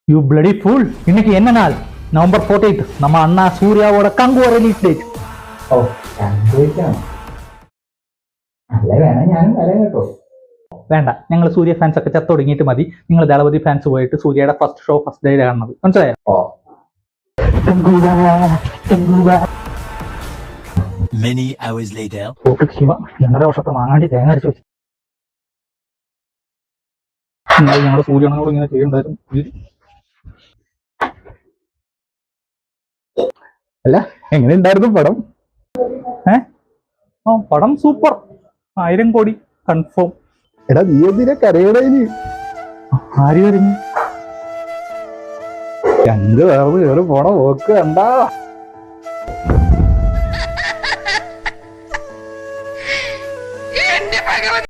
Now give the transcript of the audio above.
You bloody pool. இன்னைக்கு என்ன நாள்? November 14th. நம்ம அண்ணா சூர்யாவோட கங்குவா ரிலீஸ் டேட். ഓ കണ്ടുവയ്ക്കണം. അല്ല വേണം, ഞാനും വരാം കേട്ടോ. വേണ്ട, ഞങ്ങൾ സൂര്യ ഫാൻസ് ഒക്കെ ചത്തു തുടങ്ങിയിട്ട് മതി. നിങ്ങൾ ദളപതി ഫാൻസ് പോയിട്ട് സൂര്യയുടെ ഫസ്റ്റ് ഷോ ഫസ്റ്റ് ഡേ കാണുന്നത്, മനസ്സിലായോ? Many hours later. ഞങ്ങളുടെ വർഷത്തെ മാങ്ങാണ്ടി തേങ്ങ അടിച്ചു വെച്ചു. ഞങ്ങളുടെ സൂര്യനോട് ഇങ്ങനെ ചെയ്യണ്ടായിരുന്നു. അല്ല എങ്ങനെ ഉണ്ടായിരുന്നു പടം? പടം സൂപ്പർ. 1000 കോടി കൺഫേം. എടാ നീ എന്തിനാ കരയണ? ഇനി ആര് വരുന്നു? രണ്ട് വേറെ പോണ പോക്ക് കണ്ടാ.